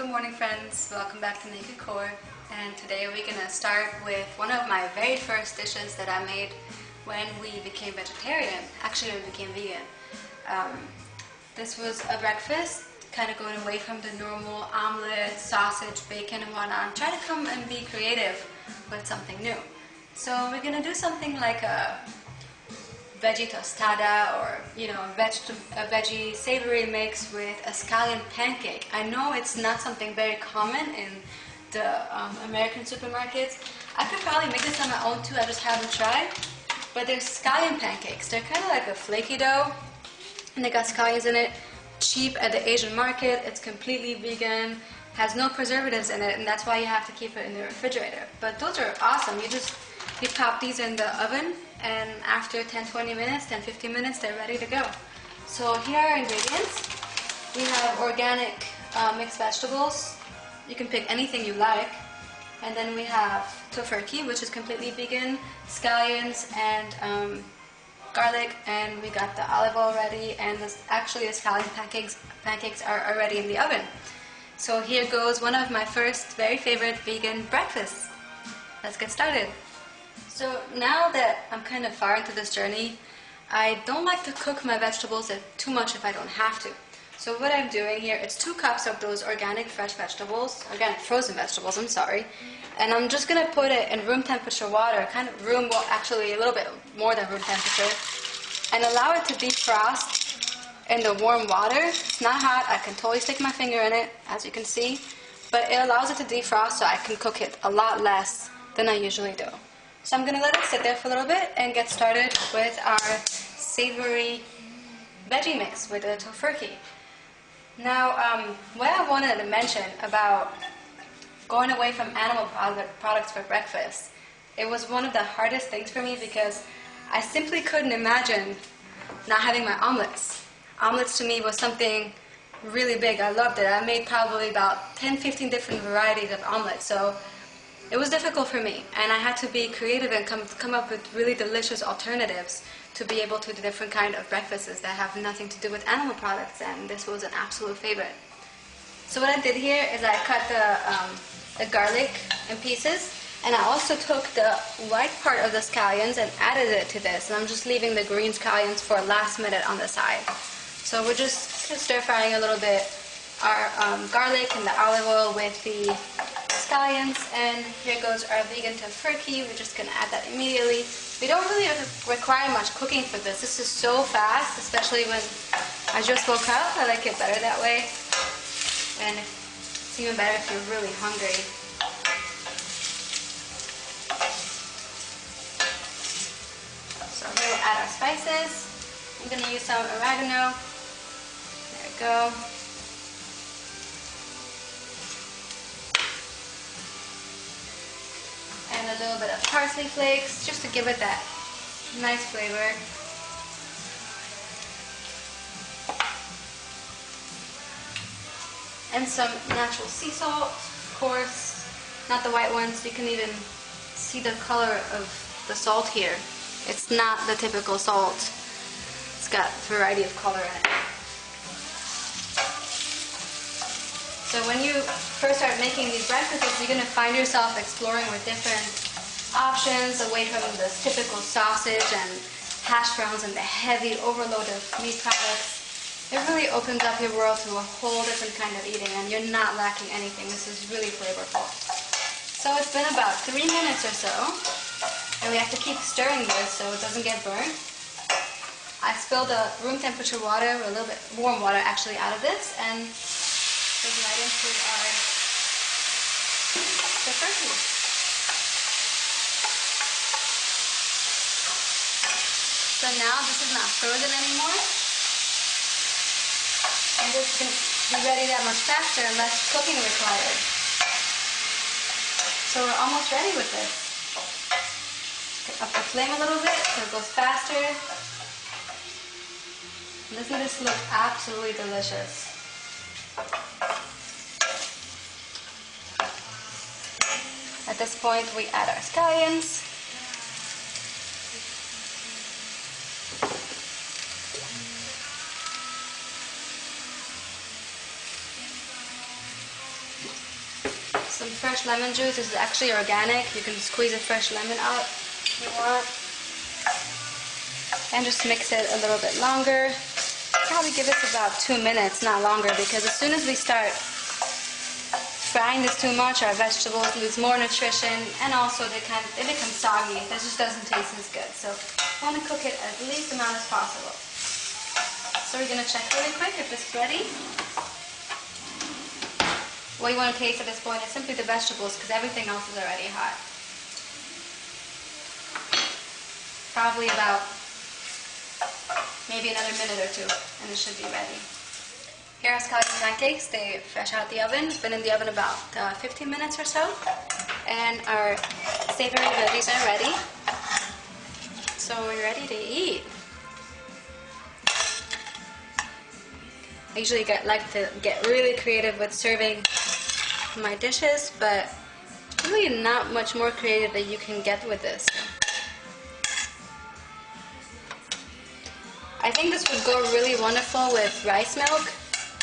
Good morning, friends. Welcome back to Naked Core. And today we're gonna start with one of my very first dishes that I made when we became vegetarian. Actually, when we became vegan. This was a breakfast, kind of going away from the normal omelet, sausage, bacon, and whatnot. Try to come and be creative with something new. So we're gonna do something like a veggie tostada, or a veggie savory mix with a scallion pancake. I know it's not something very common in the American supermarkets. I could probably make this on my own too, I just haven't tried. But they're scallion pancakes. They're kind of like a flaky dough, and they got scallions in it. Cheap at the Asian market. It's completely vegan, has no preservatives in it, and that's why you have to keep it in the refrigerator. But those are awesome. You pop these in the oven, and after 10-15 minutes, they're ready to go. So here are our ingredients. We have organic mixed vegetables. You can pick anything you like. And then we have tofurkey, which is completely vegan, scallions, and garlic, and we got the olive oil ready, and actually the scallion pancakes are already in the oven. So here goes one of my first very favorite vegan breakfasts. Let's get started. So now that I'm kind of far into this journey, I don't like to cook my vegetables too much if I don't have to. So what I'm doing here is 2 cups of those organic organic frozen vegetables, I'm sorry. And I'm just going to put it in room temperature water, actually a little bit more than room temperature, and allow it to defrost in the warm water. It's not hot, I can totally stick my finger in it, as you can see, but it allows it to defrost so I can cook it a lot less than I usually do. So I'm going to let it sit there for a little bit and get started with our savory veggie mix with the tofurkey. Now, what I wanted to mention about going away from animal products for breakfast, it was one of the hardest things for me because I simply couldn't imagine not having my omelets. Omelets to me was something really big. I loved it. I made probably about 10-15 different varieties of omelets. So it was difficult for me, and I had to be creative and come up with really delicious alternatives to be able to do different kind of breakfasts that have nothing to do with animal products, and this was an absolute favorite. So what I did here is I cut the garlic in pieces, and I also took the white part of the scallions and added it to this, and I'm just leaving the green scallions for last minute on the side. So we're just stir frying a little bit our garlic and the olive oil with the scallions, and here goes our vegan tofurkey. We're just going to add that immediately. We don't really require much cooking for this. This is so fast, especially when I just woke up. I like it better that way, and it's even better if you're really hungry. So here we'll add our spices. I'm going to use some oregano. There we go. And a little bit of parsley flakes, just to give it that nice flavor. And some natural sea salt, of course, not the white ones. You can even see the color of the salt here. It's not the typical salt. It's got a variety of color in it. So when you first start making these breakfasts, you're going to find yourself exploring with different options away from the typical sausage and hash browns and the heavy overload of meat products. It really opens up your world to a whole different kind of eating, and you're not lacking anything. This is really flavorful. So it's been about 3 minutes or so, and we have to keep stirring this so it doesn't get burnt. I spilled the room temperature water, or a little bit warm water actually, out of this, and goes right into our tofurkey. So now this is not frozen anymore, and this can be ready that much faster and less cooking required. So we're almost ready with this. Up the flame a little bit so it goes faster. Doesn't this look absolutely delicious? At this point, we add our scallions. fresh lemon juice. This is actually organic. You can squeeze a fresh lemon out if you want. And just mix it a little bit longer. Probably give this about 2 minutes, not longer, because as soon as we start frying this too much, our vegetables lose more nutrition, and also they become soggy. This just doesn't taste as good. So I want to cook it as least amount as possible. So we're going to check really quick if it's ready. What you want to taste at this point is simply the vegetables, because everything else is already hot. Probably about maybe another minute or two, and it should be ready. Here are scallion pancakes. They fresh out the oven. Been in the oven about 15 minutes or so. And our savory veggies are ready. So we're ready to eat. I usually like to get really creative with serving my dishes, but really not much more creative that you can get with this. I think this would go really wonderful with rice milk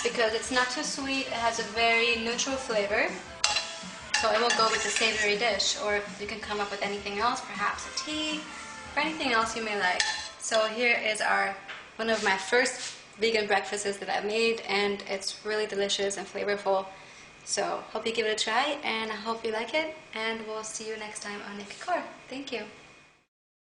because it's not too sweet. It has a very neutral flavor, so it will go with the savory dish. Or you can come up with anything else, perhaps a tea or anything else you may like. So here is one of my first vegan breakfasts that I made, and it's really delicious and flavorful. So hope you give it a try, and I hope you like it, and we'll see you next time on Naked Core. Thank you.